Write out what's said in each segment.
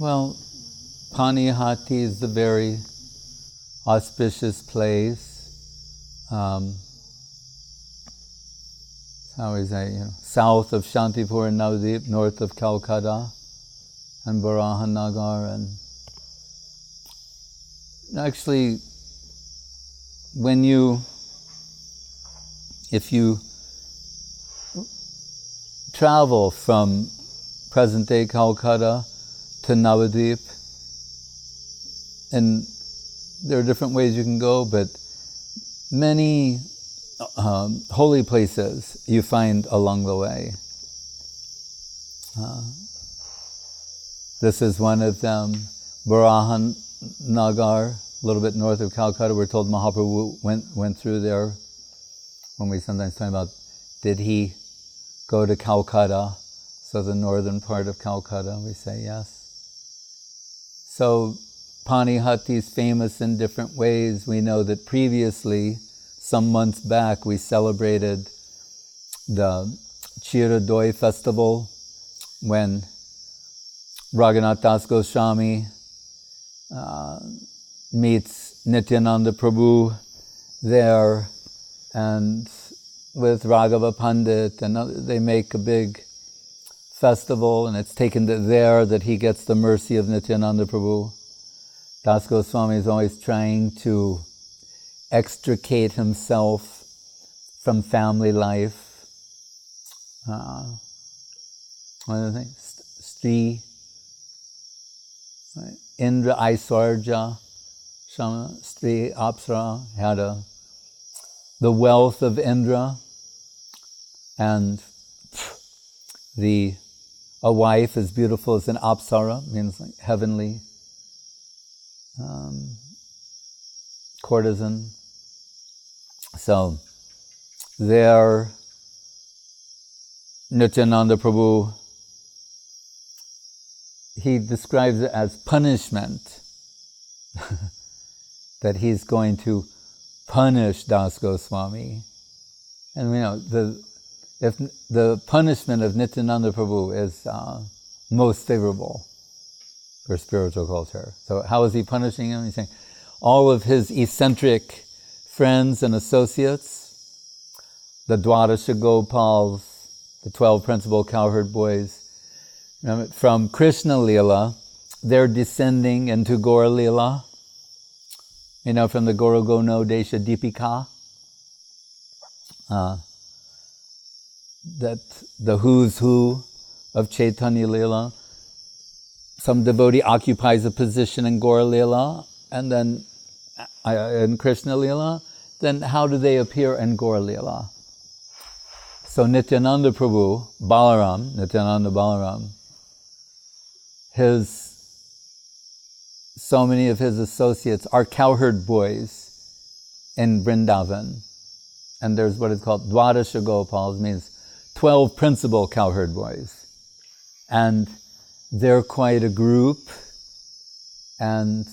Well, Panihati is a very auspicious place. How is that? South of Shantipur and Navadip, north of Calcutta and Barahanagar, and actually, if you travel from present-day Calcutta to Navadip, and there are different ways you can go, but many holy places you find along the way. This is one of them, Barahanagar, a little bit north of Calcutta. We're told Mahaprabhu went through there. When we sometimes talk about, did he go to Calcutta? So the northern part of Calcutta, we say yes. So Panihati is famous in different ways. We know that previously, some months back, we celebrated the Chiradoi festival when Raghunath Das Goswami meets Nityananda Prabhu there, and with Raghava Pandit, and they make a big festival, and it's taken there that he gets the mercy of Nityananda Prabhu. Das Goswami is always trying to extricate himself from family life. One of the things, Sri, Indra Aiswarja, Sri Apsara had the wealth of Indra, and a wife as beautiful as an Apsara, means like heavenly courtesan. So there, Nityananda Prabhu, he describes it as punishment, that he's going to punish Das Goswami. And we know, if the punishment of Nityananda Prabhu is most favorable for spiritual culture. So how is he punishing him? He's saying all of his eccentric friends and associates, the Dwadasha Gopals, the 12 principal cowherd boys, from Krishna Lila, they're descending into Gaura Lila, from the Goro Gono Desha Deepika, that the who's who of Chaitanya Lila. Some devotee occupies a position in Gaura Lila, and then in Krishna Lila, then how do they appear in Gaura Lila? So Nityananda Prabhu, Nityananda Balaram, so many of his associates are cowherd boys in Vrindavan. And there's what is called Dwadasha Gopals, means 12 principal cowherd boys. And they're quite a group, and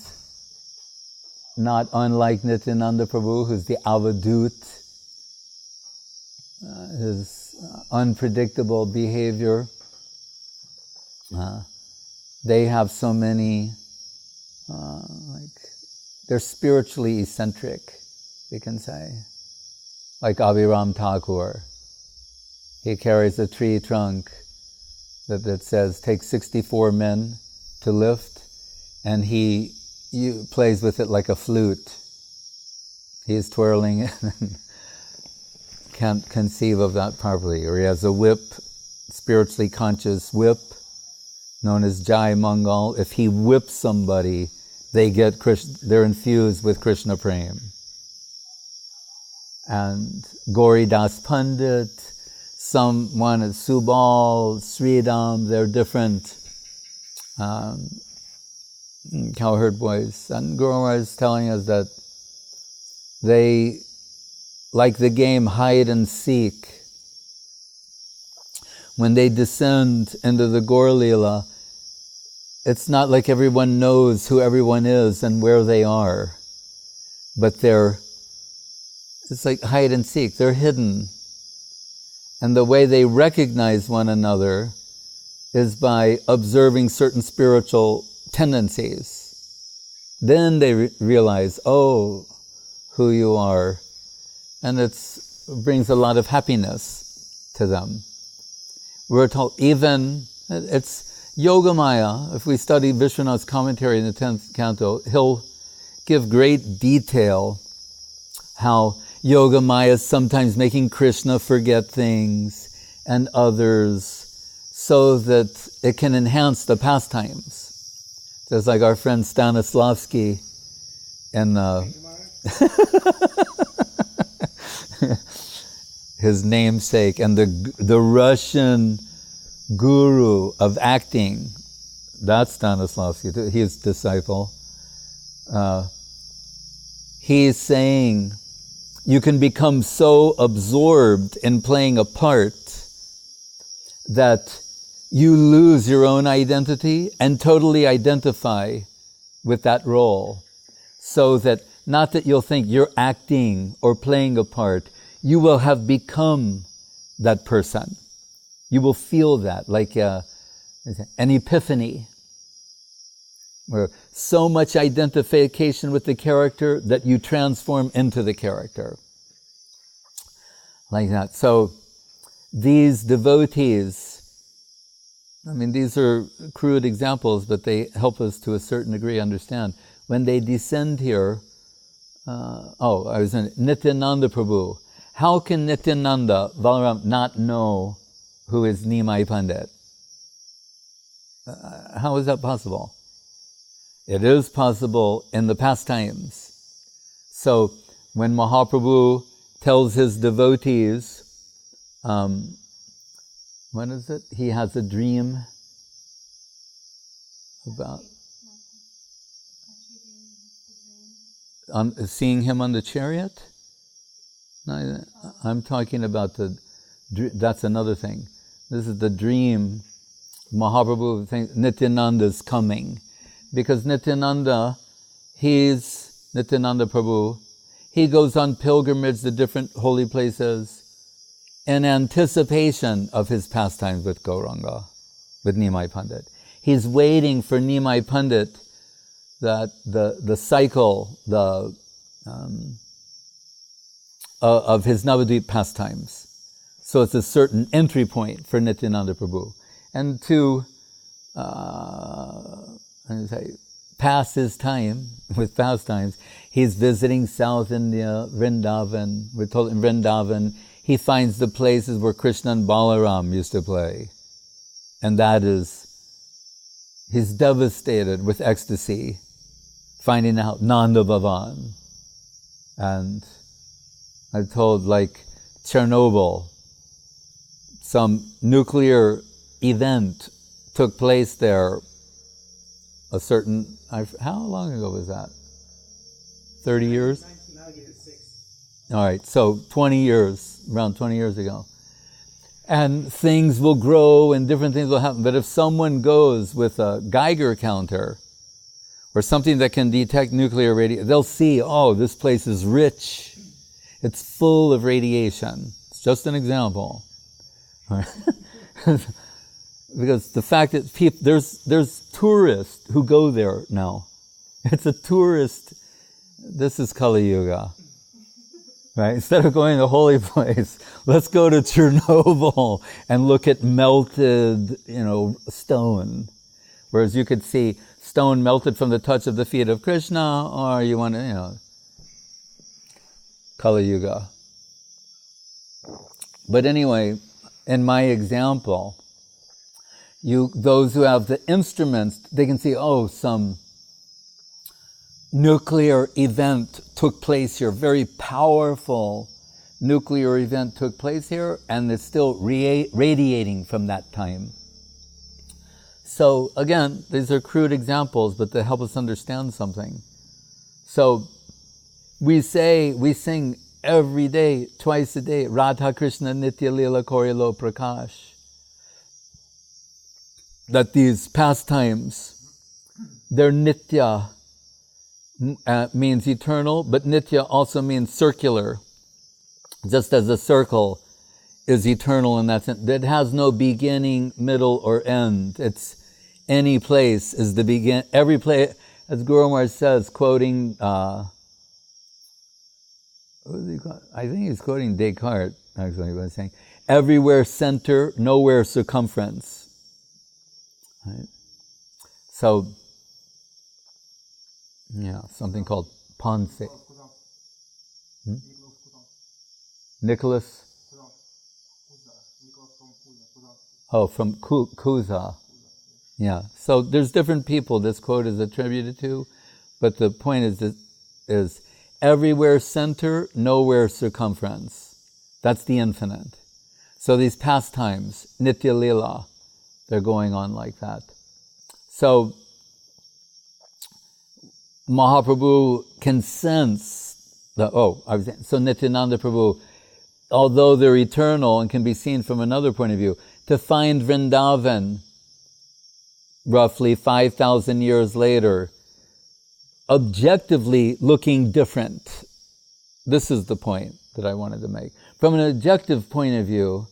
not unlike Nityananda Prabhu, who's the Avadut, his unpredictable behavior. They have so many, they're spiritually eccentric, we can say. Like Abhiram Thakur. He carries a tree trunk that says, take 64 men to lift, and he plays with it like a flute. He's twirling it and can't conceive of that properly. Or he has a whip, spiritually conscious whip, known as Jai Mangal. If he whips somebody, they're infused with Krishna Prem. And Gauri Das Pandit, one is Subal, Sridham, they're different cowherd boys. And Guru Maharaj is telling us that they, like the game hide and seek, when they descend into the Gaur Lila, it's not like everyone knows who everyone is and where they are, but it's like hide and seek, they're hidden. And the way they recognize one another is by observing certain spiritual tendencies. Then they realize, oh, who you are. And it brings a lot of happiness to them. We're told even, it's Yogamaya. If we study Vishwanath's commentary in the 10th canto, he'll give great detail how Yogamaya is sometimes making Krishna forget things and others so that it can enhance the pastimes. Just like our friend Stanislavski and his namesake and the Russian guru of acting, that's Stanislavski, his disciple. He's saying you can become so absorbed in playing a part that you lose your own identity and totally identify with that role. So that, not that you'll think you're acting or playing a part, you will have become that person. You will feel that, like an epiphany. Where so much identification with the character that you transform into the character. Like that. So, these devotees, I mean, these are crude examples, but they help us to a certain degree understand. When they descend here, I was in Nityananda Prabhu. How can Nityananda, Balaram, not know who is Nimai Pandit? How is that possible? It is possible in the pastimes. So, when Mahaprabhu tells his devotees, what is it? He has a dream about seeing him on the chariot? No, I'm talking about that's another thing. This is the dream. Mahaprabhu thinks Nityananda's coming. Because Nityananda, he's Nityananda Prabhu, he goes on pilgrimage to different holy places in anticipation of his pastimes with Gauranga, with Nimai Pandit. He's waiting for Nimai Pandit, that the cycle of his Navadvip pastimes. So it's a certain entry point for Nityananda Prabhu. And to pass his time with pastimes, he's visiting South India, Vrindavan. We're told in Vrindavan, he finds the places where Krishna and Balaram used to play. And that is, he's devastated with ecstasy, finding out Nanda Bhavan. And I'm told, like Chernobyl, some nuclear event took place there. How long ago was that? 30 years? 1996. All right, so 20 years, around 20 years ago. And things will grow and different things will happen. But if someone goes with a Geiger counter or something that can detect nuclear radiation, they'll see, oh, this place is rich. It's full of radiation. It's just an example. Because the fact that there's tourists who go there now. It's a tourist. This is Kali Yuga, right? Instead of going to a holy place, let's go to Chernobyl and look at melted, stone. Whereas you could see stone melted from the touch of the feet of Krishna, or you want to, Kali Yuga. But anyway, in my example, those who have the instruments, they can see, some nuclear event took place here, very powerful nuclear event took place here, and it's still radiating from that time. So again, these are crude examples, but they help us understand something. So we sing every day, twice a day, Radha Krishna Nitya Lila Korilo Prakash. That these pastimes, they're nitya, means eternal, but nitya also means circular. Just as a circle is eternal in that sense. It has no beginning, middle, or end. It's any place is the begin. Every place, as Guru Maharaj says, quoting, what was he quoting? I think he's quoting Descartes, actually, by saying, everywhere center, nowhere circumference. Right? So, yeah, something called Ponce. Nicholas? Oh, from Kuza. Yeah, so there's different people this quote is attributed to, but the point is everywhere center, nowhere circumference. That's the infinite. So these pastimes, Nitya Lila, they're going on like that. So Mahaprabhu can sense so Nityananda Prabhu, although they're eternal and can be seen from another point of view, to find Vrindavan roughly 5,000 years later, objectively looking different. This is the point that I wanted to make. From an objective point of view,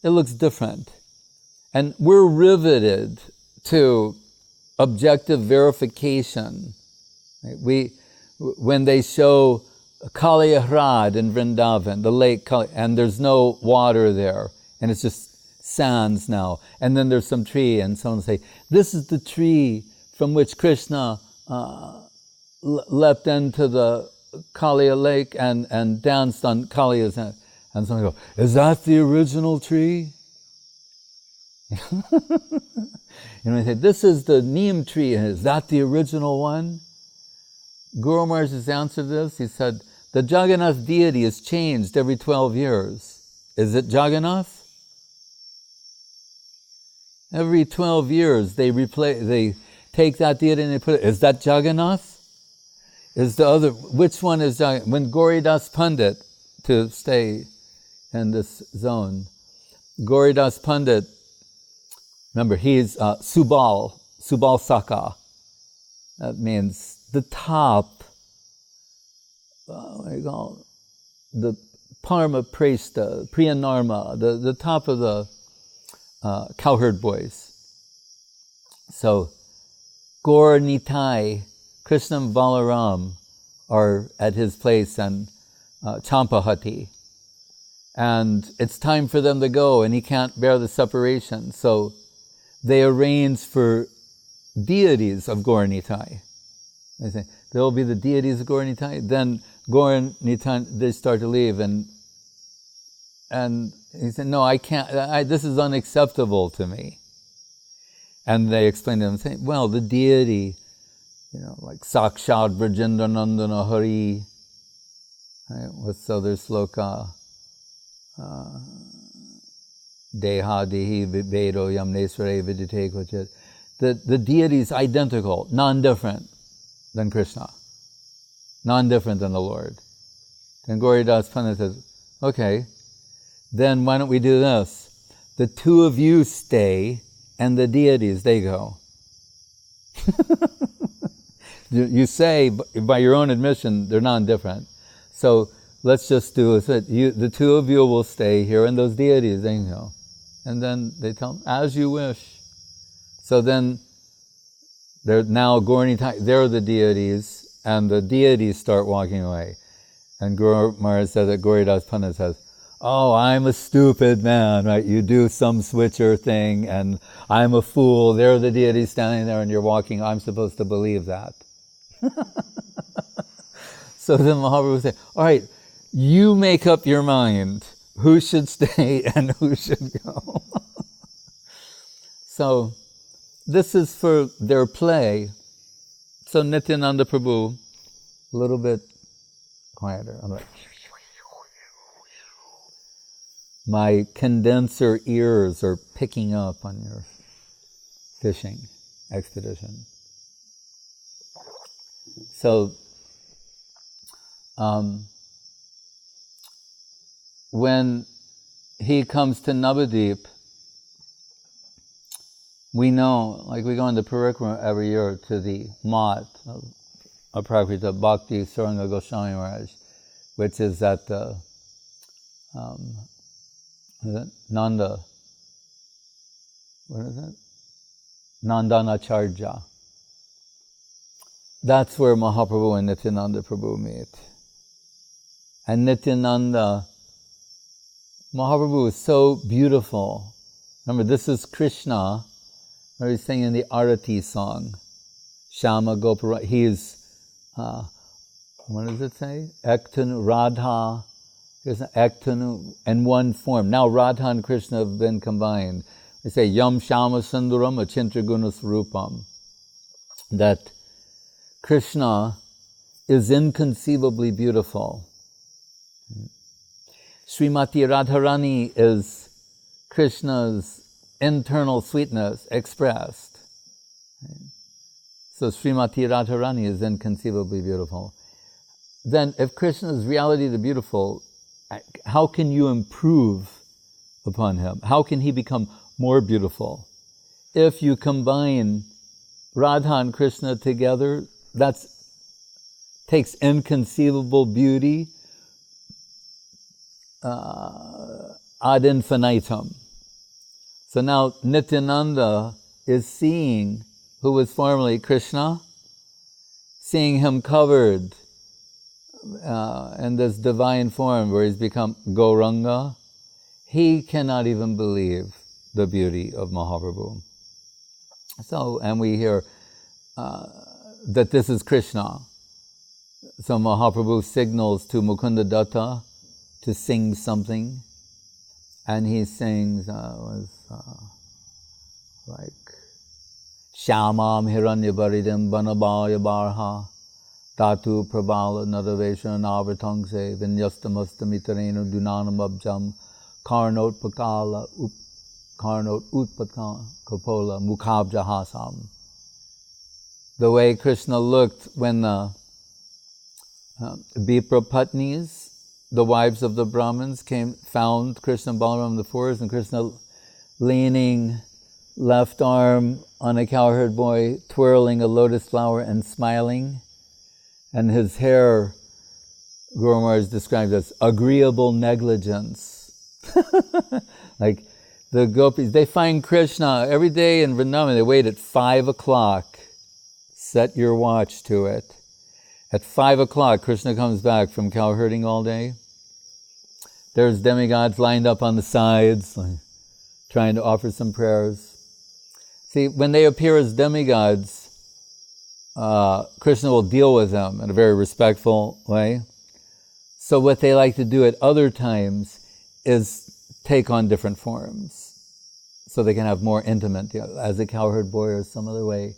it looks different. And we're riveted to objective verification. Right? When they show Kaliyahrad in Vrindavan, the lake, and there's no water there, and it's just sands now, and then there's some tree, and someone say, this is the tree from which Krishna leapt into the Kaliya lake and danced on Kaliya's hand. And someone go, is that the original tree? And I say, this is the neem tree, and is that the original one? Guru Maharaj has answered this. He said, the Jagannath deity is changed every 12 years. Is it Jagannath? Every 12 years they take that deity and they put it, is that Jagannath? Is the other, which one is Jagannath? When Gauridas Pandit, to stay in this zone, Gauridas Pandit, remember he's Subal Saka. That means the top, what do you call it? The Parma Presta, Priyanarma, the top of the cowherd boys. So, Gaur Nitai, Krishna and Balaram are at his place and Champahati. And it's time for them to go, and he can't bear the separation. So they arrange for deities of Gaur Nitai. They say, there will be the deities of Gaur Nitai. Then Gaur Nitai, they start to leave, and he said, no, I can't, this is unacceptable to me. And they explained to him, saying, well, the deity, like Sakshad Brajendranandana Hari, right? What's the other sloka? Deha Dehi Vedo Yamnesware Vidite Kochit. The deity is identical, non-different than Krishna, non-different than the Lord. Then Gauridas Pandit says, okay, then why don't we do this? The two of you stay, and the deities, they go. You say, by your own admission, they're non-different. So let's just do it. The two of you will stay here, and those deities, they go. And then they tell them, as you wish. So then, they're now they're the deities, and the deities start walking away. And Guru Maharaj said that Gauridas Pandit says, oh, I'm a stupid man, right? You do some switcher thing, and I'm a fool. There are the deities standing there, and you're walking. I'm supposed to believe that. So then Mahaprabhu would say, all right, you make up your mind who should stay and who should go. So this is for their play. So Nityananda Prabhu, a little bit quieter. I'm like, my condenser ears are picking up on your fishing expedition. So, when he comes to Navadip, we know, like we go into Parikrama every year to the Mat of Aprakrita Bhakti Saranga Goswami Maharaj, which is at the Nanda, what is it? Nandanacharya. That's where Mahaprabhu and Nityananda Prabhu meet. And Nityananda, Mahaprabhu is so beautiful. Remember, this is Krishna. Remember, he's singing the Arati song. Shama Gopara. He is, what does it say? Ektanu, Radha, Krishna, Ektanu, in one form. Now Radha and Krishna have been combined. They say, Yam Shama Sundaram Achintra Gunas Rupam. That Krishna is inconceivably beautiful. Srimati Radharani is Krishna's internal sweetness expressed. So Srimati Radharani is inconceivably beautiful. Then if Krishna is reality the beautiful, how can you improve upon him? How can he become more beautiful? If you combine Radha and Krishna together, that takes inconceivable beauty ad infinitum. So now Nityananda is seeing who was formerly Krishna, seeing him covered in this divine form where he's become Gauranga. He cannot even believe the beauty of Mahaprabhu. So, and we hear that this is Krishna. So Mahaprabhu signals to Mukunda Datta to sing something, and he sings like Shyamam Hiranyabaridam Banabhaya Barha Tatu Prabhala Nadavesha Navratangse Vinyastamastamittarenu Dunanam Abjam Karnot Pakala Karnot Utpatka Kapola Mukhabja Hasam. The way Krishna looked when the Vipra Patnis, the wives of the Brahmins, found Krishna and Balaram in the forest, and Krishna leaning left arm on a cowherd boy, twirling a lotus flower and smiling. And his hair, Guru Maharaj described as agreeable negligence. Like the gopis, they find Krishna every day in Vrindavan. They wait at 5 o'clock. Set your watch to it. At 5 o'clock, Krishna comes back from cow herding all day. There's demigods lined up on the sides, like, trying to offer some prayers. See, when they appear as demigods, Krishna will deal with them in a very respectful way. So what they like to do at other times is take on different forms, so they can have more intimate, as a cowherd boy or some other way.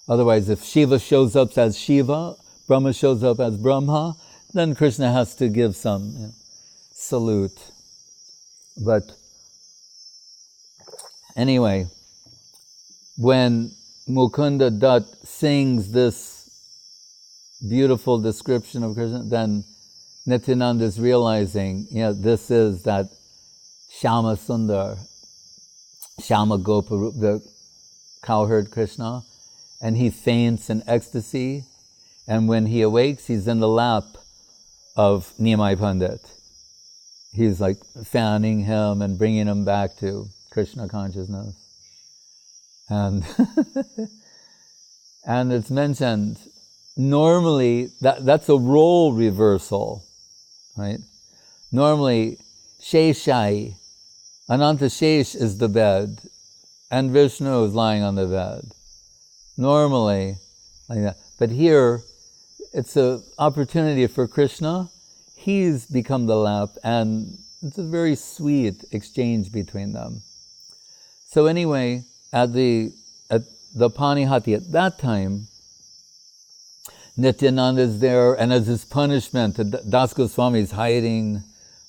Otherwise, if Shiva shows up as Shiva, Brahma shows up as Brahma, then Krishna has to give some salute. But anyway, when Mukunda Dutt sings this beautiful description of Krishna, then Nityananda is realizing, this is that Shama Sundar, Shama Gopa, the cowherd Krishna, and he faints in ecstasy, and when he awakes, he's in the lap of Niyamai Pandit. He's like fanning him and bringing him back to Krishna consciousness. And and it's mentioned, normally, that's a role reversal, right? Normally, Sheshai, Ananta Shesh is the bed, and Vishnu is lying on the bed. Normally, like that. But here, it's an opportunity for Krishna. He's become the lap, and it's a very sweet exchange between them. So anyway, at the Panihati at that time, Nityananda is there, and as his punishment, Das Goswami is hiding,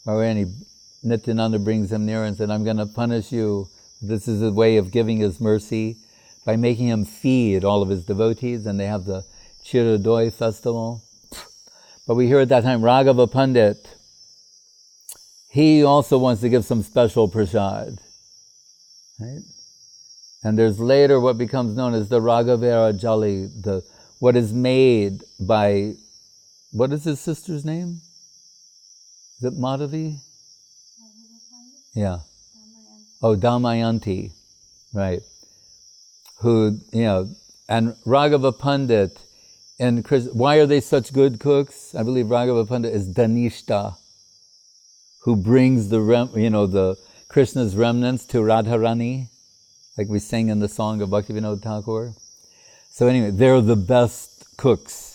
Nityananda brings him near and said, I'm going to punish you. This is a way of giving his mercy by making him feed all of his devotees, and they have the Chiradoi festival. But we hear at that time, Raghava Pandit, he also wants to give some special prasad, right? And there's later what becomes known as the Raghavera Jali, what is made by, what is his sister's name? Is it Madhavi? Yeah. Oh, Damayanti, right. who, and Raghava Pandit, and why are they such good cooks? I believe Raghava Pandit is Dhanishta, who brings the Krishna's remnants to Radharani, like we sing in the song of Bhaktivinoda Thakur. So anyway, they're the best cooks.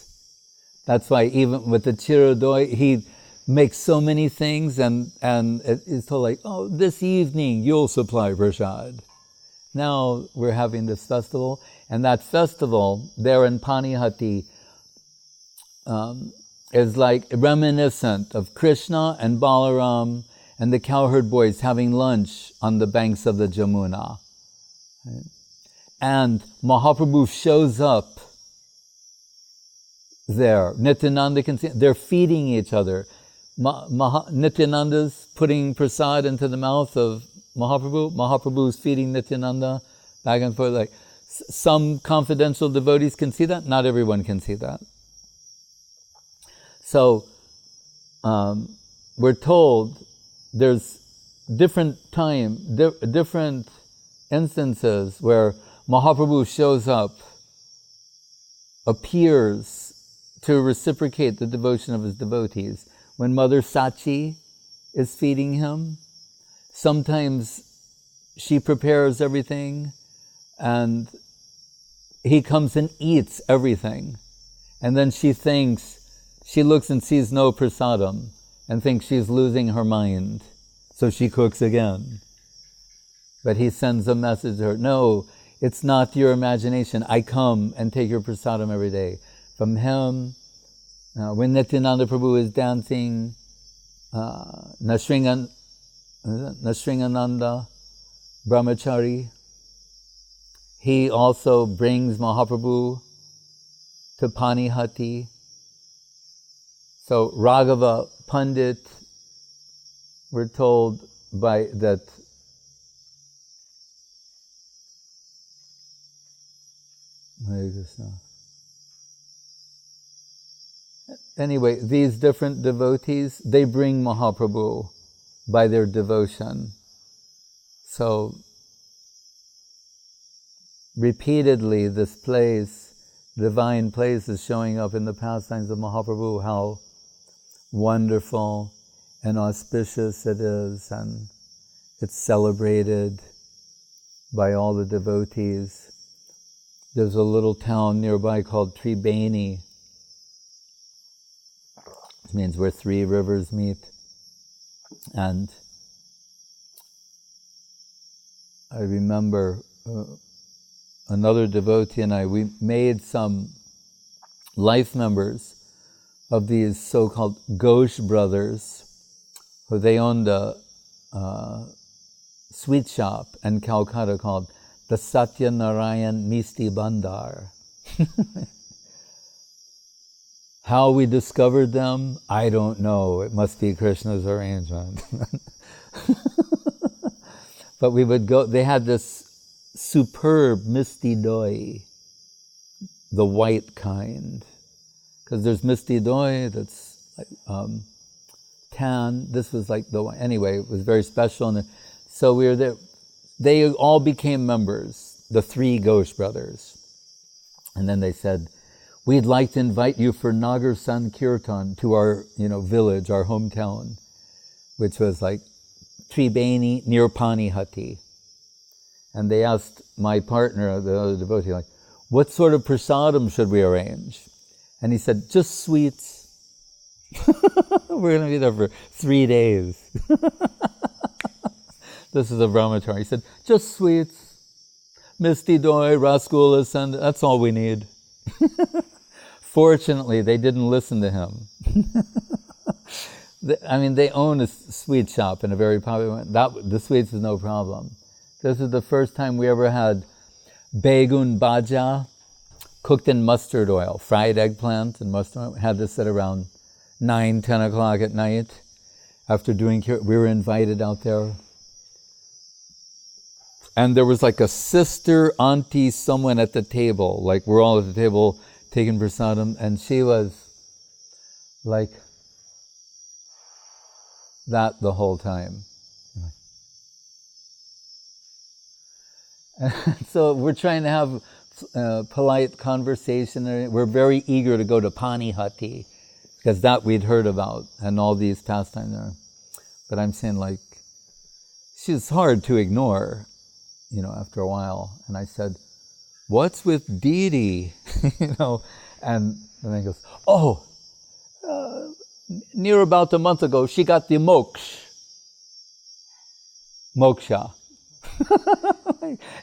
That's why even with the Chirodoi, he makes so many things, and it's told like, oh, this evening you'll supply prasad. Now we're having this festival, and that festival there in Panihati is like reminiscent of Krishna and Balaram and the cowherd boys having lunch on the banks of the Jamuna. Right? And Mahaprabhu shows up there. Nityananda can see, they're feeding each other. Nityananda's putting prasad into the mouth of Mahaprabhu. Mahaprabhu's feeding Nityananda back and forth. Like some confidential devotees can see that. Not everyone can see that. So we're told there's different instances where Mahaprabhu shows up, appears to reciprocate the devotion of his devotees. When Mother Sachi is feeding him, sometimes she prepares everything and he comes and eats everything. And then she looks and sees no prasadam and thinks she's losing her mind. So she cooks again. But he sends a message to her, no, it's not your imagination. I come and take your prasadam every day. From him, when Nityananda Prabhu is dancing, Nashringananda Brahmachari, he also brings Mahaprabhu to Panihati. So Raghava Pandit, we're told that Hare Krishna. Anyway, these different devotees, they bring Mahaprabhu by their devotion. So, repeatedly this divine place is showing up in the pastimes of Mahaprabhu, how wonderful and auspicious it is, and it's celebrated by all the devotees. There's a little town nearby called Tribeni. It means where three rivers meet. And I remember another devotee and I, we made some life members of these so-called Ghosh brothers, who they owned a sweet shop in Calcutta called the Satya Narayan Misti Bandar. How we discovered them, I don't know. It must be Krishna's arrangement. But we would go, they had this superb Misti Doi, the white kind. Because there's Misti Doi that's like tan. This was like the one. Anyway, it was very special. And so we were there. They all became members, the three Ghosh brothers. And then they said, we'd like to invite you for Nagar Sankirtan to our village, our hometown, which was like Tribeni near Panihati. And they asked my partner, the other devotee, like, what sort of prasadam should we arrange? And he said, just sweets. We're going to be there for 3 days. This is a brahmachari. He said, just sweets, Misti Doi, rasgullas, and that's all we need. Fortunately, they didn't listen to him. They own a sweet shop in a very popular one. The sweets is no problem. This is the first time we ever had begun bhaja, cooked in mustard oil, fried eggplant and mustard oil. We had this at around 9, 10 o'clock at night. After we were invited out there. And there was like a sister, auntie, someone at the table. Like we're all at the table taking prasadam, and she was like that the whole time. So we're trying to have polite conversation. We're very eager to go to Panihati, because that we'd heard about, and all these pastimes there. But I'm saying, like, she's hard to ignore, after a while. And I said, what's with deity? And then he goes, near about a month ago, she got the moksha.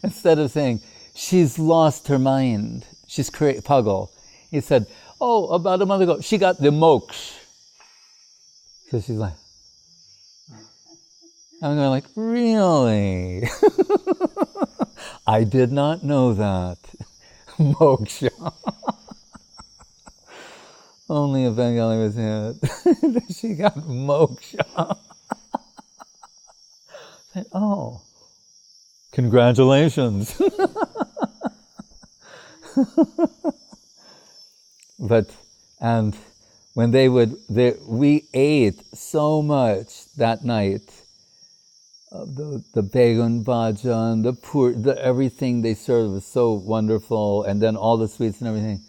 Instead of saying, she's lost her mind, she's pagal. He said, about a month ago, she got the moksha. So she's like, I'm going like, really? I did not know that. Moksha. Only a Bengali was here. She got moksha. I said, congratulations. And when we ate so much that night of the begun bhaja and the everything they served was so wonderful, and then all the sweets and everything.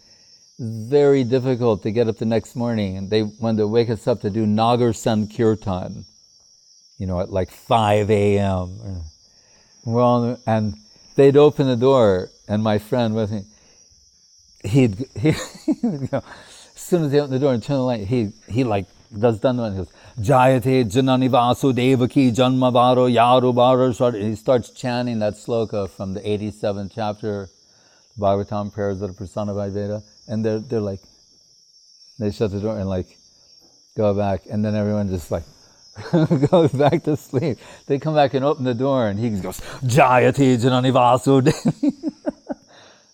Very difficult to get up the next morning, and they wanted to wake us up to do Nagar Sankirtan, at like 5 a.m. And they'd open the door, and my friend with me, he would go, as soon as they open the door and turn the light, he like does Dandavan, he goes, Jayate Janani Vasudevaki Janmavaro Yarubaro. He starts chanting that sloka from the 87th chapter, Bhagavatam, prayers that are personified Veda, and they're like, they shut the door and like go back, and then everyone just like goes back to sleep. They come back and open the door, and he goes, Jayate Janani Vasudevaki.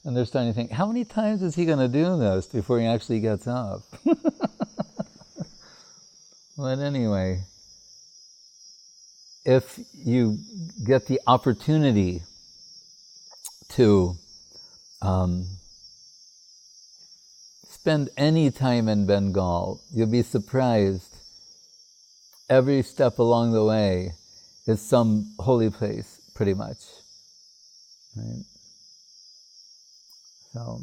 And they're starting to think, how many times is he going to do this before he actually gets up? But anyway, if you get the opportunity to spend any time in Bengal, you'll be surprised. Every step along the way is some holy place, pretty much. Right? So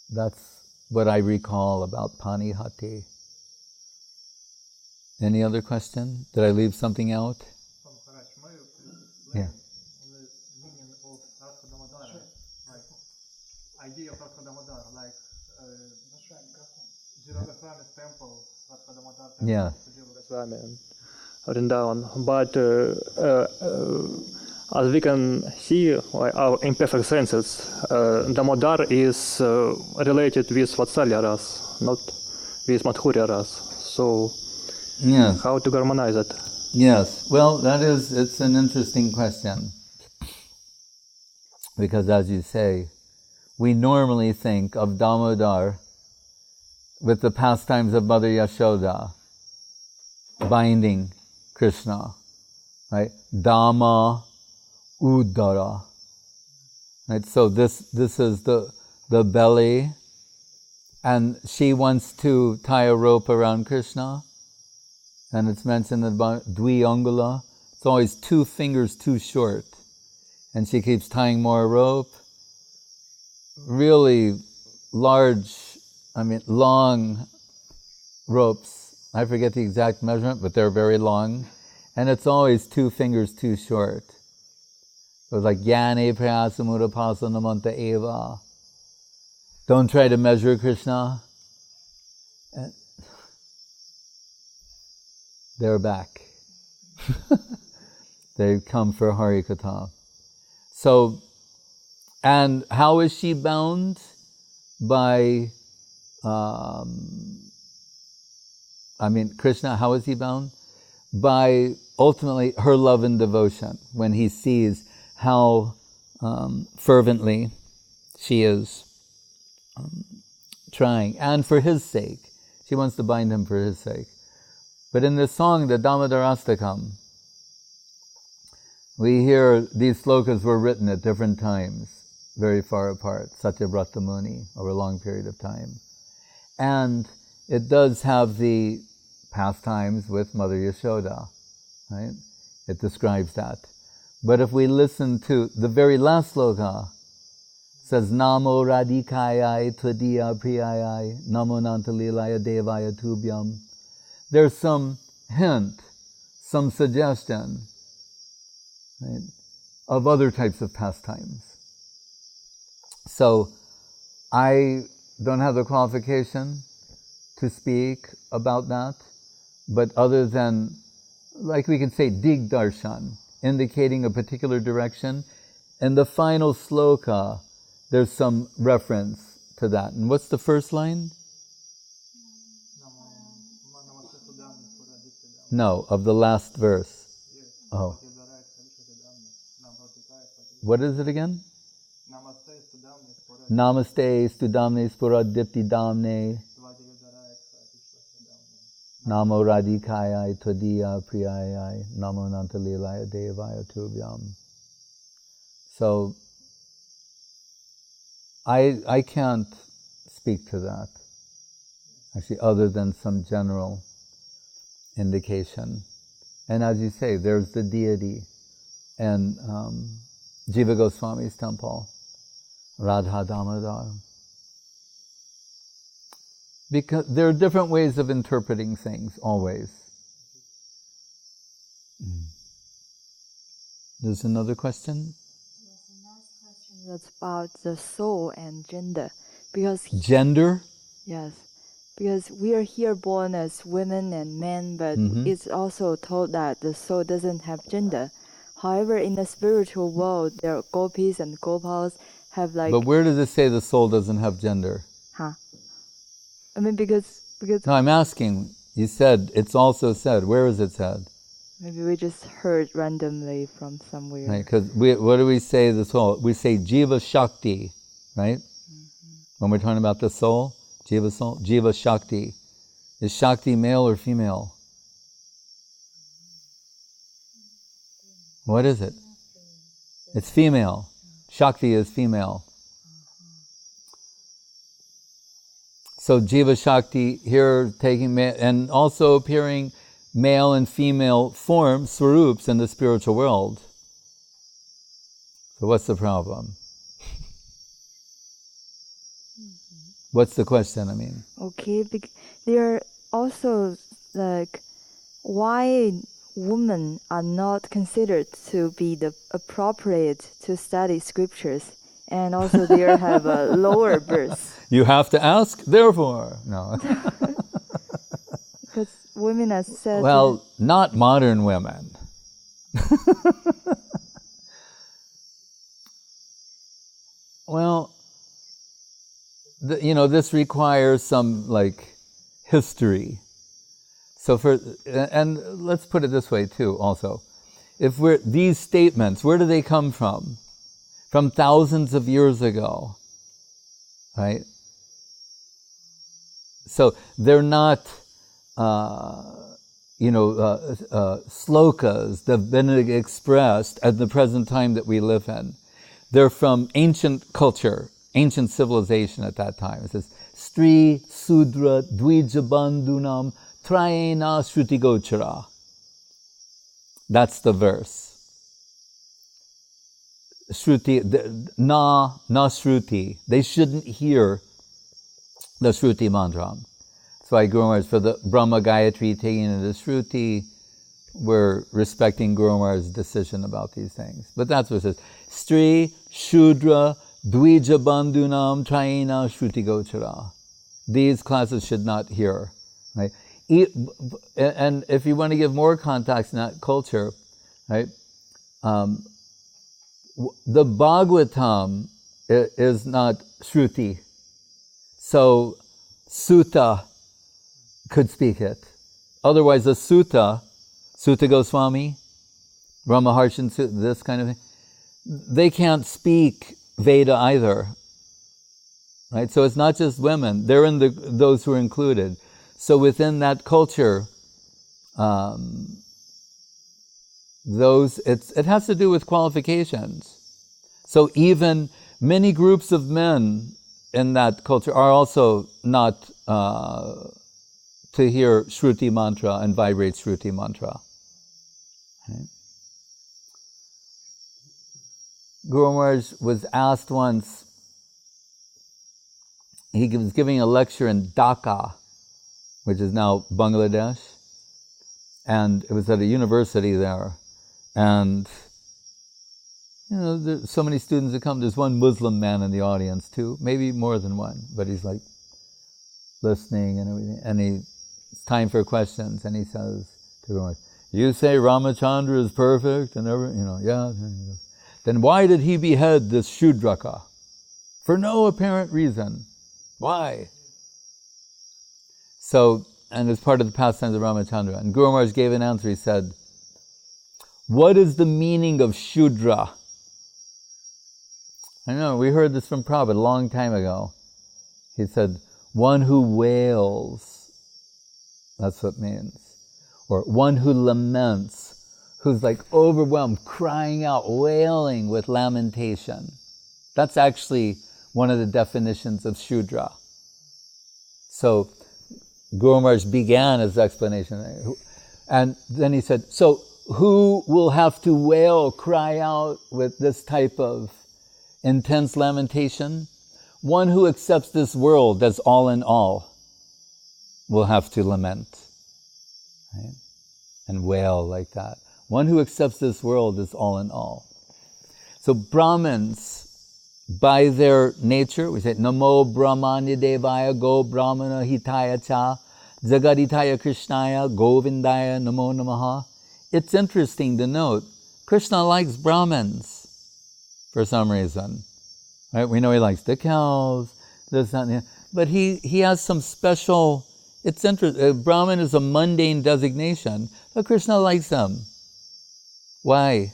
that's what I recall about Panihati. Any other question? Did I leave something out? Yeah. Idea of Radha, like Jiva Goswami's temple, Radha temple, yeah. Jiva Goswami and Vrindavan. But as we can see, our imperfect senses, Damodar is related with Vatsalya ras, not with Madhurya ras. So, yes. How to harmonize it? Yes, well, it's an interesting question. Because as you say, we normally think of Damodar with the pastimes of Mother Yashoda, binding Krishna, right? Dama Udara, right? So this is the belly, and she wants to tie a rope around Krishna, and it's mentioned about Dvi-angula. It's always 2 fingers too short, and she keeps tying more rope. Really long ropes. I forget the exact measurement, but they're very long, and it's always 2 fingers too short. It was like Yane Prayasamura Pasanamanta Eva. Don't try to measure Krishna. They're back. They come for Harikatha. So, and how is she bound? By, Krishna, how is he bound? By ultimately her love and devotion, when he sees how fervently she is trying, and for his sake. She wants to bind him for his sake. But in this song, the Damodarastakam, we hear these slokas were written at different times, very far apart, Satyavrata Muni, over a long period of time. And it does have the pastimes with Mother Yashoda, right? It describes that. But if we listen to the very last sloka, it says, Namo Radhikaya Tvadiya Priyaya Namo Nantalilaya Devaya Tubhyam. There's some hint, some suggestion, right, of other types of pastimes. So I don't have the qualification to speak about that, but other than, like we can say, dig darshan, indicating a particular direction. In the final sloka, there's some reference to that. And what's the first line? No, of the last verse. Oh. What is it again? Namaste studamne sporadipti damne Namo Radhikaya Tvadiya Priyaya Namo Nantalilaya Devaya Tubhyam. So I can't speak to that, actually, other than some general indication. And as you say, there's the deity and Jiva Goswami's temple, Radha Damodar. Because there are different ways of interpreting things, always. There's another question? Yes, the next question is about the soul and gender. Because Gender? yes, because we are here born as women and men, but it's also told that the soul doesn't have gender. However, in the spiritual world, there are gopis and gopals have like... But where does it say the soul doesn't have gender? Huh? I mean, because... No, I'm asking. You said, it's also said. Where is it said? Maybe we just heard randomly from somewhere. Right, because what do we say the soul? We say Jiva Shakti, right? When we're talking about the soul, Jiva Shakti. Is Shakti male or female? What is it? It's female. Shakti is female. So Jiva Shakti here taking and also appearing male and female forms, swarups, in the spiritual world. So what's the problem? What's the question, I mean? Okay, there are also like why women are not considered to be the appropriate to study scriptures, and also they have a lower birth. You have to ask, therefore. No. Because women are said... Well, not modern women. Well, this requires some history. So and let's put it this way too. Also, these statements, where do they come from? From thousands of years ago, right? So they're not, slokas that have been expressed at the present time that we live in. They're from ancient culture, ancient civilization at that time. It says, Stri Sudra Dvija Bandhunam Trayena Shruti Gochara. That's the verse. Shruti, na Shruti. They shouldn't hear the Shruti mantra. That's why Guru Maharaj, for the Brahma Gayatri taking it as Shruti, we're respecting Guru Maharaj's decision about these things. But that's what it says. Stri Shudra Dvija Bandhunam Trayena Shruti Gochara. These classes should not hear. Right? And if you want to give more context in that culture, right? The Bhagavatam is not Shruti. So Sutta could speak it. Otherwise, a Sutta Goswami, Ramaharshan Sutta, this kind of thing, they can't speak Veda either. Right? So it's not just women. They're in those who are included. So within that culture, it has to do with qualifications. So even many groups of men in that culture are also not to hear Shruti mantra and vibrate Shruti mantra. Right? Guru Maharaj was asked once, he was giving a lecture in Dhaka, which is now Bangladesh, and it was at a university there. And there's so many students that come. There's one Muslim man in the audience too, maybe more than one, but he's like listening and everything. And it's time for questions, and he says to Guru Maharaj, "You say Ramachandra is perfect, and yeah." Then why did he behead this Shudraka? For no apparent reason. Why? So, and as part of the pastimes of Ramachandra, and Guru Maharaj gave an answer. He said, "What is the meaning of Shudra?" I know, we heard this from Prabhupada a long time ago. He said, "One who wails," that's what it means. Or one who laments, who's like overwhelmed, crying out, wailing with lamentation. That's actually one of the definitions of Shudra. So Guru Maharaj began his explanation. And then he said, so who will have to wail, cry out with this type of intense lamentation? One who accepts this world as all in all will have to lament, right? And wail like that. One who accepts this world as all in all. So Brahmins, by their nature, we say, Namo Brahmanya Devaya Go Brahmana Hitaya Cha Jagaditaya Krishnaya Govindaya Namo Namaha. It's interesting to note, Krishna likes Brahmins for some reason. Right? We know he likes the cows, this, that, and the, but he has some special, it's interesting. Brahmin is a mundane designation, but Krishna likes them. Why?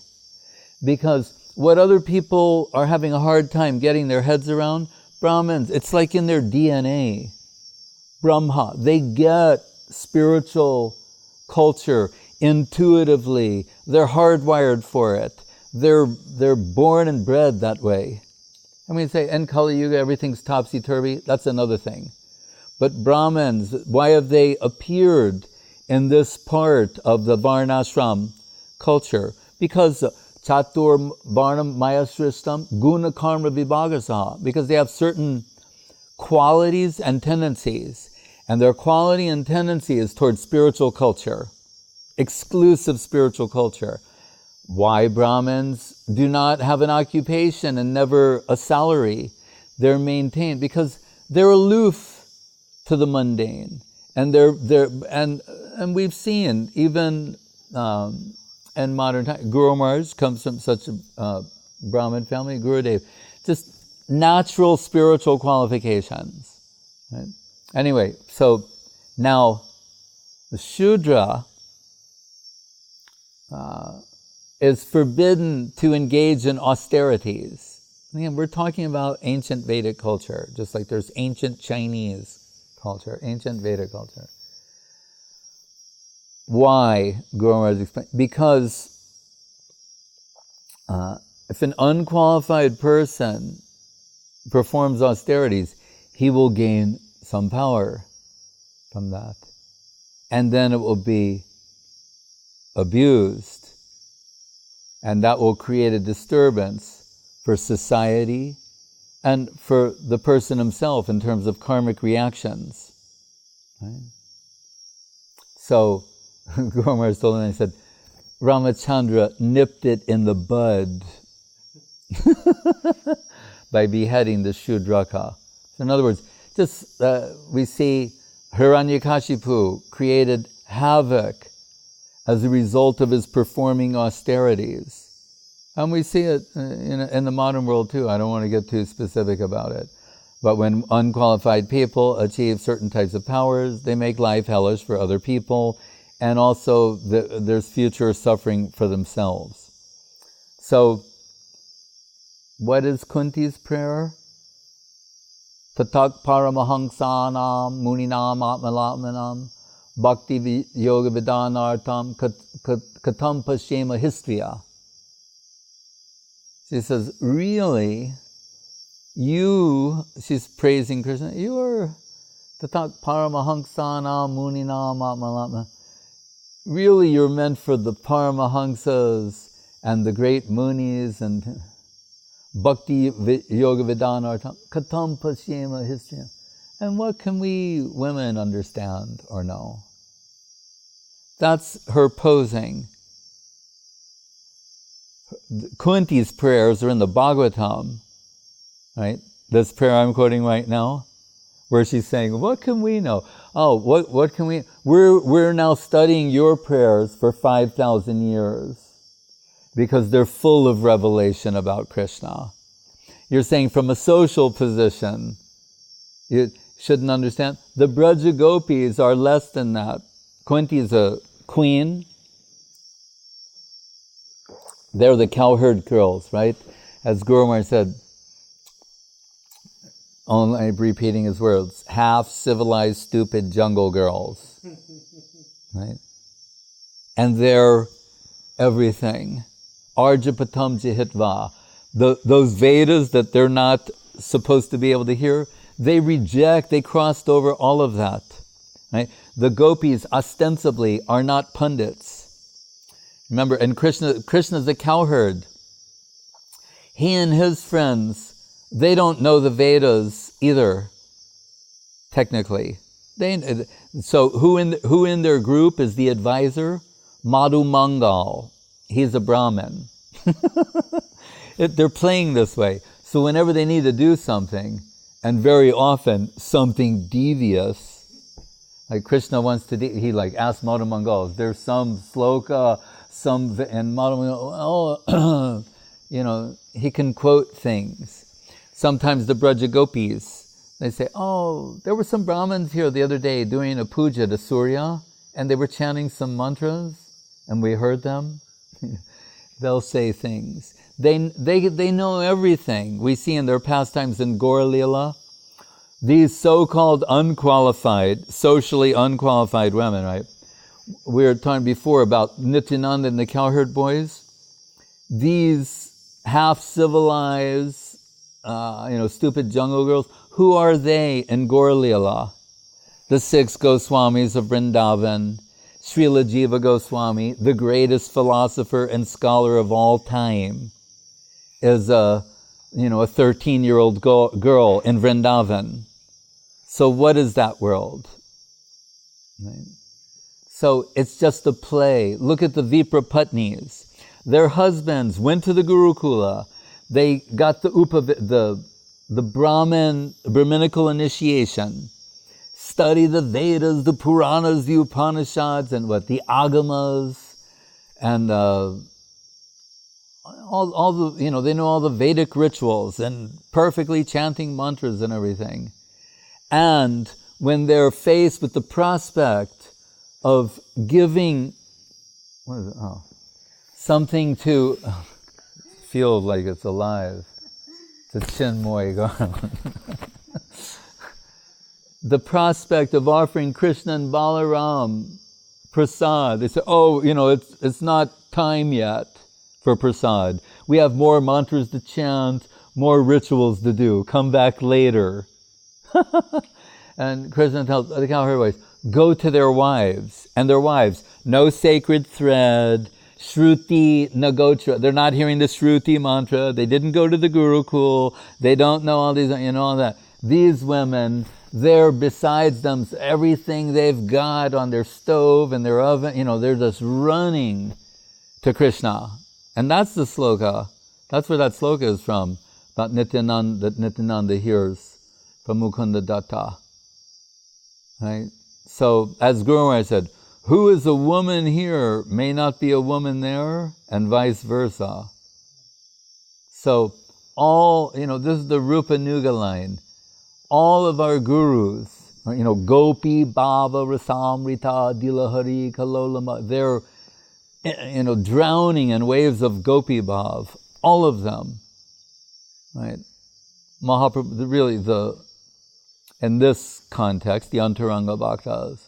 Because what other people are having a hard time getting their heads around, Brahmins, it's like in their DNA. Brahma, they get spiritual culture intuitively. They're hardwired for it. They're born and bred that way. And we say, in Kali Yuga, everything's topsy-turvy. That's another thing. But Brahmins, why have they appeared in this part of the Varnashram culture? Because Chatur Varnam Mayasristam Guna Karma Vibhagasaha. Because they have certain qualities and tendencies. And their quality and tendency is towards spiritual culture. Exclusive spiritual culture. Why Brahmins do not have an occupation and never a salary? They're maintained because they're aloof to the mundane, and and we've seen even in modern times. Guru Maharaj comes from such a Brahmin family. Gurudev, just natural spiritual qualifications. Right? Anyway, so now the Shudra is forbidden to engage in austerities. Again, we're talking about ancient Vedic culture, just like there's ancient Chinese culture, ancient Vedic culture. Why? Guru Maharaj explained. Because if an unqualified person performs austerities, he will gain some power from that. And then it will be abused. And that will create a disturbance for society and for the person himself in terms of karmic reactions. Right? So, Guru Maharaj told him, he said, Ramachandra nipped it in the bud by beheading the Shudraka. So in other words, just we see Hiranyakashipu created havoc as a result of his performing austerities. And we see it in the modern world too. I don't want to get too specific about it. But when unqualified people achieve certain types of powers, they make life hellish for other people, and also there's future suffering for themselves. So, what is Kunti's prayer? Tatak paramahansanam muninam atmalatmanam bhakti yoga vidanartam katam pasyema histriya. She says, really, she's praising Krishna, you are tatak paramahansanam muninam atmalatmanam. Really, you're meant for the paramahansas and the great munis, and Bhakti Yoga Vedanartam Katam Pasyema history. And what can we women understand or know? That's her posing. Kunti's prayers are in the Bhagavatam, right? This prayer I'm quoting right now, where she's saying, what can we know? Oh, what can we... We're now studying your prayers for 5,000 years because they're full of revelation about Krishna. You're saying from a social position, you shouldn't understand. The Braja Gopis are less than that. Kunti is a queen. They're the cowherd girls, right? As Guru Maharaj said, only repeating his words, half civilized, stupid jungle girls, right? And they're everything. Arjapatam Jihitva. Those Vedas that they're not supposed to be able to hear, they reject, they crossed over all of that, right? The gopis ostensibly are not pundits. Remember, and Krishna's the cowherd. He and his friends, they don't know the Vedas either, technically. So who in their group is the advisor? Madhu Mangal. He's a Brahmin. They're playing this way. So whenever they need to do something, and very often something devious, like Krishna wants to, he like asked Madhu Mangal, there's some sloka, and Madhu Mangal, he can quote things. Sometimes the Braja Gopis, they say, oh, there were some Brahmins here the other day doing a puja to Surya, and they were chanting some mantras, and we heard them. They'll say things. They know everything. We see in their pastimes in Gaur Leela, these so-called unqualified, socially unqualified women, right? We were talking before about Nityananda and the cowherd boys. These half-civilized, stupid jungle girls, who are they in Gaur Leela? The 6 Goswamis of Vrindavan, Srila Jiva Goswami, the greatest philosopher and scholar of all time, is a 13-year-old girl in Vrindavan. So what is that world? Right? So it's just a play. Look at the Vipra Patnis. Their husbands went to the Gurukula. They got the Brahminical initiation. Study the Vedas, the Puranas, the Upanishads, and the Agamas, and all the, they know all the Vedic rituals and perfectly chanting mantras and everything. And when they're faced with the prospect of giving, something to feel like it's alive, the Chinmoy Garland. The prospect of offering Krishna and Balaram prasad. They say, it's not time yet for prasad. We have more mantras to chant, more rituals to do. Come back later. And Krishna tells the cowherd boys, go to their wives. And their wives, no sacred thread, Shruti Nagotra. They're not hearing the Shruti mantra. They didn't go to the Gurukul. They don't know all these, all that. These women, they're besides them, everything they've got on their stove and their oven, they're just running to Krishna. And that's the sloka. That's where that sloka is from, about Nityananda, that Nityananda hears from Mukunda Datta. Right? So, as Guru Maharaj said, who is a woman here may not be a woman there, and vice versa. So, this is the Rupa Nuga line. All of our gurus, Gopi, Bhava, Rasamrita, Dilahari, Kalolama, they're, drowning in waves of Gopi Bhav. All of them, right? Mahaprabhu, really in this context, the Antaranga Bhaktas.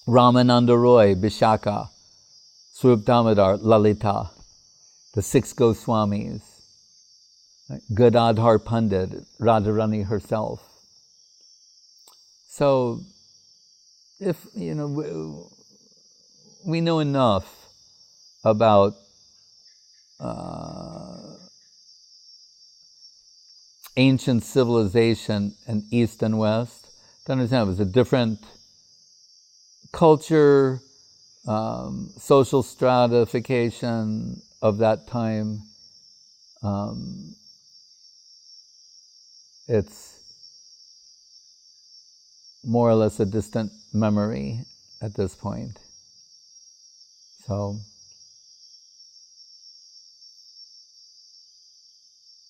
Ramananda Roy, Vishaka, Swarup Damodar, Lalita, the 6 Goswamis, right? Gadadhar Pandit, Radharani herself. So, if, we know enough about ancient civilization in East and West, to understand it was a different culture, social stratification of that time. It's more or less a distant memory at this point. So,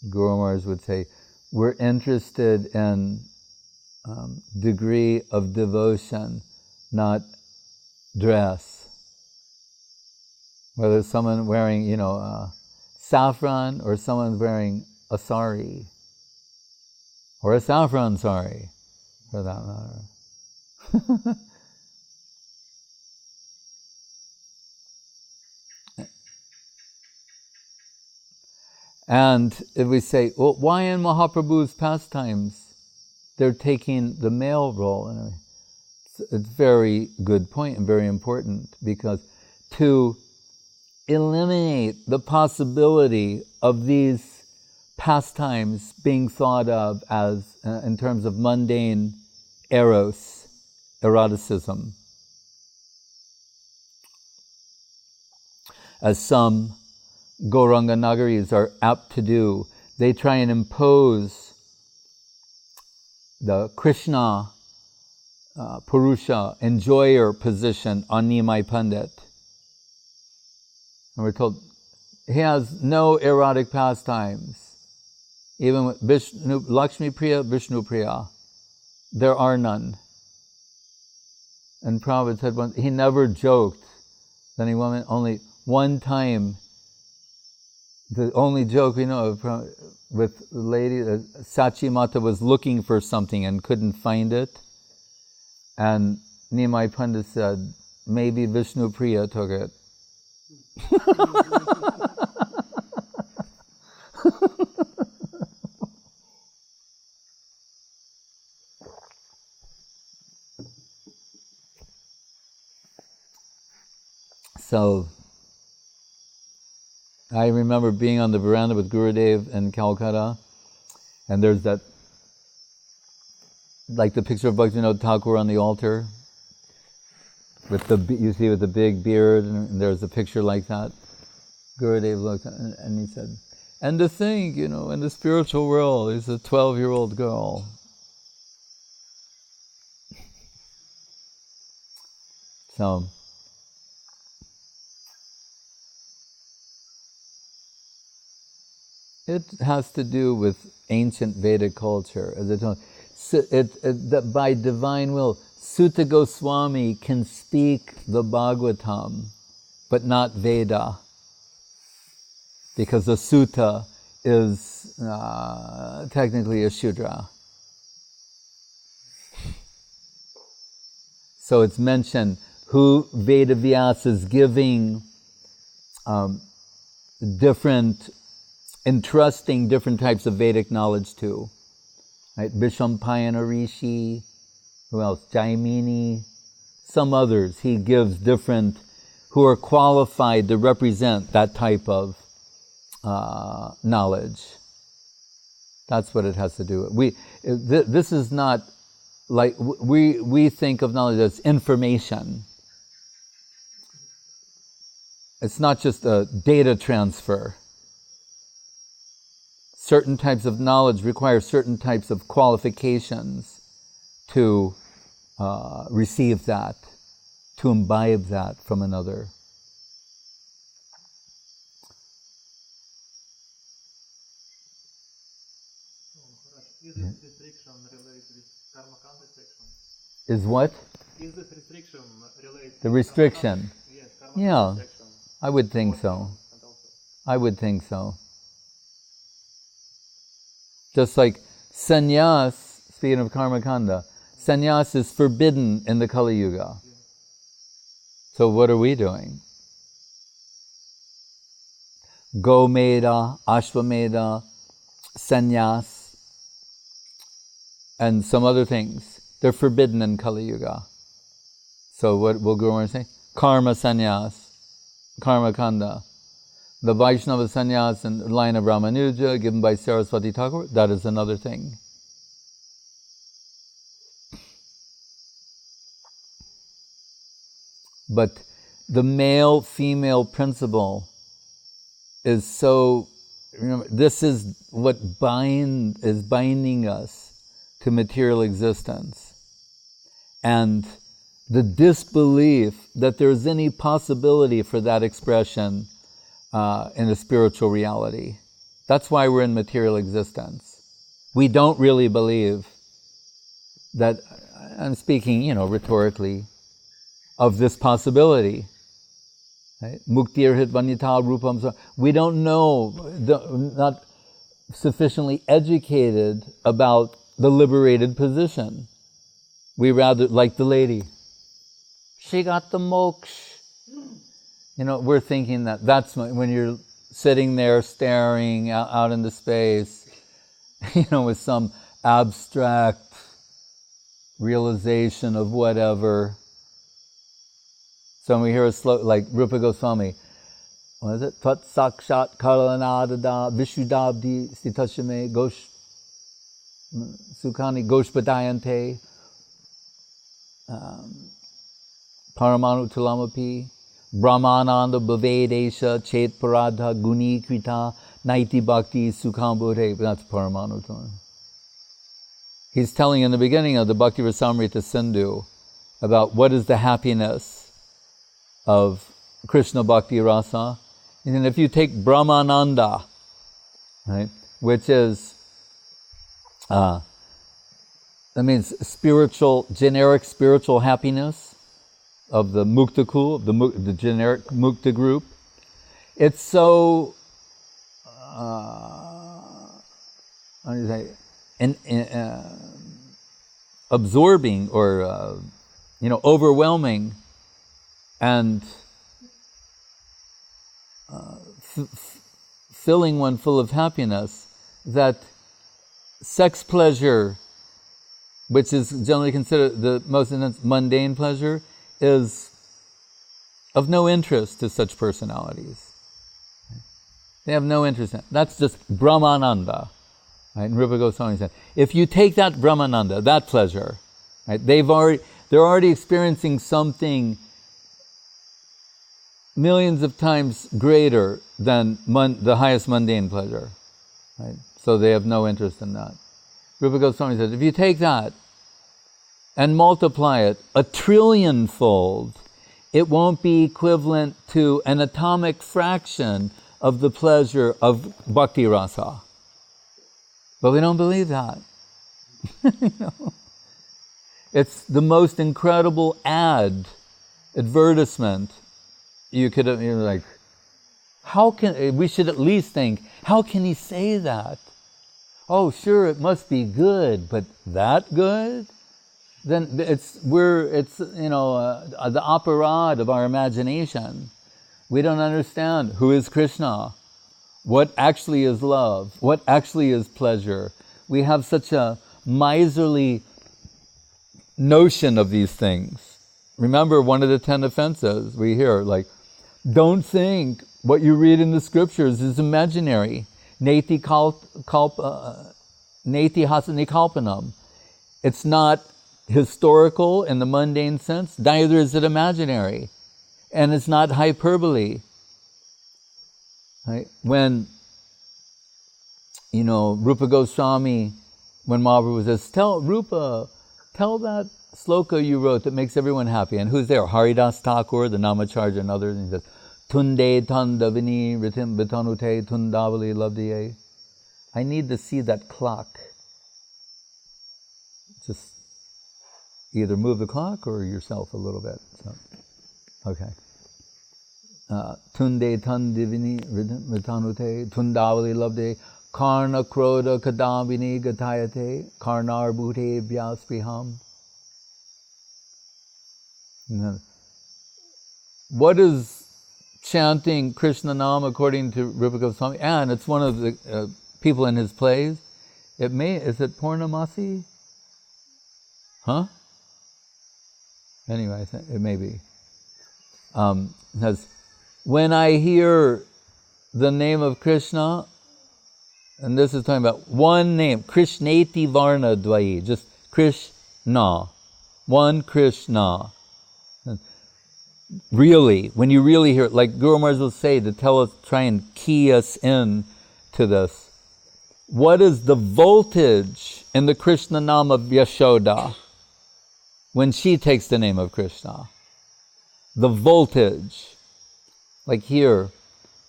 Guru Maharaj would say, we're interested in degree of devotion, not dress. Whether someone wearing, saffron, or someone wearing a sari, or a saffron sari, for that matter. And if we say, well, why in Mahaprabhu's pastimes they're taking the male role? And it's a very good point and very important, because to eliminate the possibility of these pastimes being thought of as, in terms of mundane eroticism, as some Gauranga Nagaris are apt to do, they try and impose the Krishna Purusha, enjoyer position on Nimai Pandit. And we're told he has no erotic pastimes. Even with Vishnu, Lakshmi Priya, Vishnu Priya, there are none. And Prabhupada said once, he never joked with any woman. Only one time, the only joke we know of with the lady, Sachi Mata was looking for something and couldn't find it. And Nimai Pandit said, maybe Vishnu Priya took it. So, I remember being on the veranda with Gurudev in Calcutta, and there's that, like the picture of Bhaktivinoda Thakur on the altar, with the, you see with the big beard, and there's a picture like that. Gurudev looked and he said, and to think, in the spiritual world, is a 12-year-old girl. So, it has to do with ancient Vedic culture. As I told you, that by divine will, Sutta Goswami can speak the Bhagavatam, but not Veda, because the Sutta is technically a Shudra. So it's mentioned who Veda Vyasa is giving entrusting different types of Vedic knowledge to. Right? Vishampayana Rishi, who else? Jaimini, some others. He gives different, who are qualified to represent that type of knowledge. That's what it has to do with. This is not like, we think of knowledge as information. It's not just a data transfer. Certain types of knowledge require certain types of qualifications to receive that, to imbibe that from another. Is this restriction related with Karma Kanda section? Is what? Is this restriction related The restriction? Yes, Karma Yeah, section. I would think so. I would think so. Just like sannyas, speaking of karma kanda, sannyas is forbidden in the Kali Yuga. So what are we doing? Gomeda, Ashvameda, sannyas, and some other things, they're forbidden in Kali Yuga. So what will Guru Maharaj say? Karma sannyas, karma kanda. The Vaishnava sannyas and line of Ramanuja given by Saraswati Thakur, that is another thing. But the male-female principle is so, remember, this is what is binding us to material existence. And the disbelief that there's any possibility for that expression in a spiritual reality. That's why we're in material existence. We don't really believe that, I'm speaking, rhetorically, of this possibility. Right? Muktir hit vanyata rupam. We don't know, not sufficiently educated about the liberated position. We rather, like the lady, she got the moksha. We're thinking that's when you're sitting there staring out into space, with some abstract realization of whatever. So when we hear a sloka like Rupa Goswami, what is it? Tat sakshat kalanadada vishudabdi stitashame gosh sukani goshpadayante paramanu tulamapi brahmananda bhavedesha chet paradha guni krita naiti bhakti sukhambure. That's paramanu tulamapi. He's telling in the beginning of the Bhakti Rasamrita Sindhu about what is the happiness of Krishna Bhakti Rasa. And if you take Brahmananda, right, which is, that means generic spiritual happiness of the Mukta Kul, of the generic Mukta group, it's so, absorbing or, overwhelming and filling one full of happiness, that sex pleasure, which is generally considered the most mundane pleasure, is of no interest to such personalities. They have no interest in it. That's just Brahmananda. Right? And Rupa Goswami said, if you take that Brahmananda, that pleasure, right, they're already experiencing something millions of times greater than the highest mundane pleasure. Right? So they have no interest in that. Rupa Goswami says, if you take that and multiply it 1 trillion-fold, it won't be equivalent to an atomic fraction of the pleasure of bhakti rasa. But we don't believe that. It's the most incredible advertisement you could have, we should at least think, how can he say that? Oh, sure, it must be good, but that good? Then it's the aparad of our imagination. We don't understand who is Krishna, what actually is love, what actually is pleasure. We have such a miserly notion of these things. Remember, one of the 10 offenses we hear, don't think what you read in the scriptures is imaginary. Neti hasani kalpanam. It's not historical in the mundane sense, neither is it imaginary. And it's not hyperbole. Right? When, Rupa Goswami, when Maharaj says, tell that sloka you wrote that makes everyone happy. And who's there? Haridas Thakur, the Namacharya, and others. And he says, Tunde Tandavini Ritim Bitanute Tundavali Labdiye. I need to see that clock. Just either move the clock or yourself a little bit. So, okay. Tunde Tandavini Ritim Bitanute Tundavali Labdiye. Karna Kroda Kadambini Gatayate. Karnar Bhute Vyaspiham. What is chanting Krishna Nam according to Rupa Goswami? And it's one of the people in his plays. Is it Purnamasi? Huh? Anyway, it may be. It says, when I hear the name of Krishna, and this is talking about one name, Krishneti Varna Dvayi, just Krishna, one Krishna. Really, when you really hear it, like Guru Maharaj will say to tell us, try and key us in to this. What is the voltage in the Krishna name of Yashoda when she takes the name of Krishna? The voltage. Like here,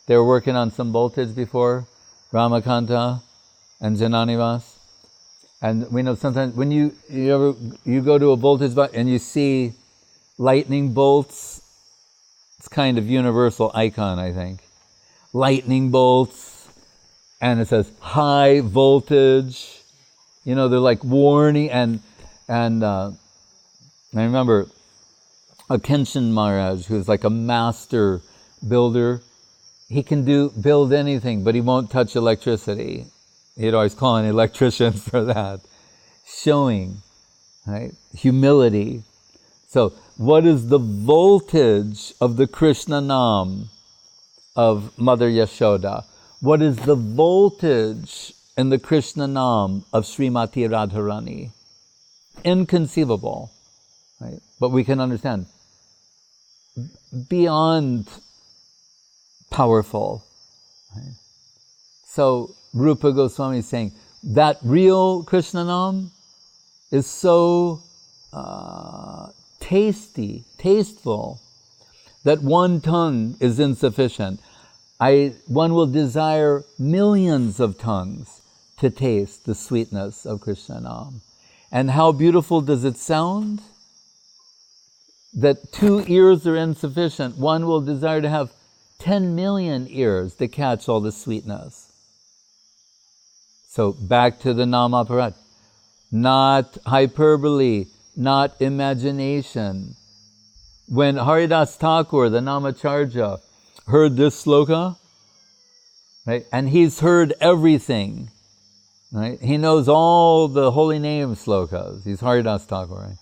they were working on some voltage before, Ramakanta and Jananivas. And we know sometimes when you go to a voltage box and you see lightning bolts, it's kind of universal icon, I think. Lightning bolts, and it says high voltage. You know, they're like warning, and I remember a Kenshin Maharaj, who's like a master builder. He can build anything, but he won't touch electricity. He'd always call an electrician for that. Showing, right, humility. So, what is the voltage of the Krishna Nam of Mother Yashoda? What is the voltage in the Krishna Nam of Srimati Radharani? Inconceivable, right? But we can understand. Beyond powerful. Right? So, Rupa Goswami is saying that real Krishna Nam is so tasteful, that one tongue is insufficient. One will desire millions of tongues to taste the sweetness of Krishna Nam. And how beautiful does it sound? That 2 ears are insufficient. One will desire to have 10 million ears to catch all the sweetness. So back to the Namaparat. Not hyperbole, not imagination. When Haridas Thakur, the Namacharya, heard this sloka, right, and he's heard everything, right? He knows all the holy name slokas. He's Haridas Thakur, right?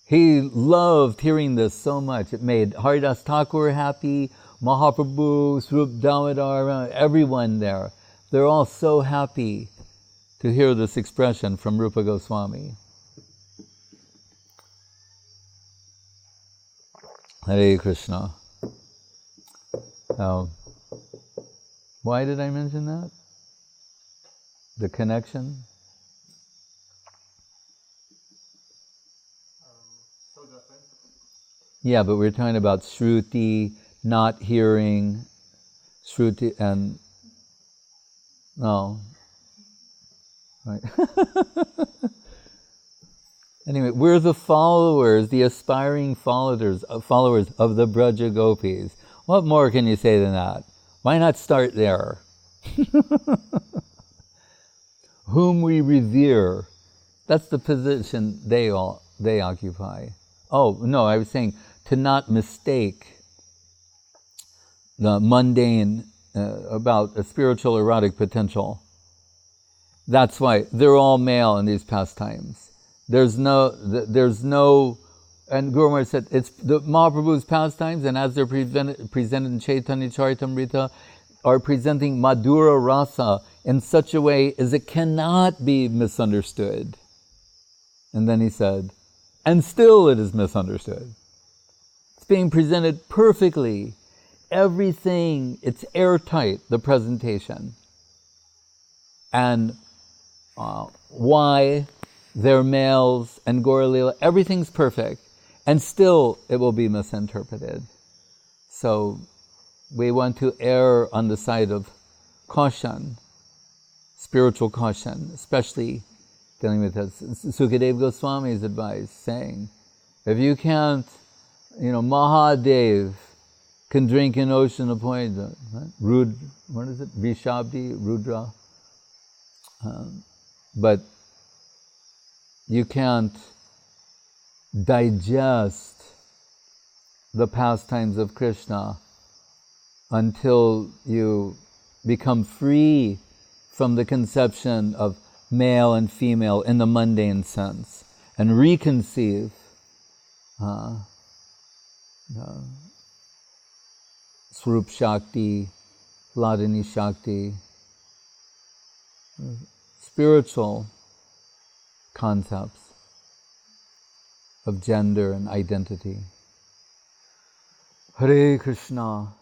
He loved hearing this so much. It made Haridas Thakur happy, Mahaprabhu, Swarup Damodar, everyone there. They're all so happy to hear this expression from Rupa Goswami. Hare Krishna. Now, why did I mention that? The connection? Yeah, but we're talking about Shruti, not hearing, Shruti, and no. Right. Anyway, we're the followers, the aspiring followers of the Braja Gopis. What more can you say than that? Why not start there? Whom we revere. That's the position they occupy. Oh, no, I was saying to not mistake the mundane about a spiritual erotic potential. That's why they're all male in these pastimes. There's no, and Guru Maharaj said, it's the Mahaprabhu's pastimes, and as they're presented in Chaitanya Charitamrita, are presenting Madhura Rasa in such a way as it cannot be misunderstood. And then he said, and still it is misunderstood. It's being presented perfectly. Everything, it's airtight, the presentation. And why they're males and Gaura Lila, everything's perfect, and still it will be misinterpreted. So we want to err on the side of caution, spiritual caution, especially dealing with this. Sukadeva Goswami's advice, saying, if you can't, Mahadev can drink an ocean of poison, right? What is it? Vishabdi, Rudra. But you can't digest the pastimes of Krishna until you become free from the conception of male and female in the mundane sense and reconceive Swarup Shakti, Hladini Shakti, spiritual concepts of gender and identity. Hare Krishna.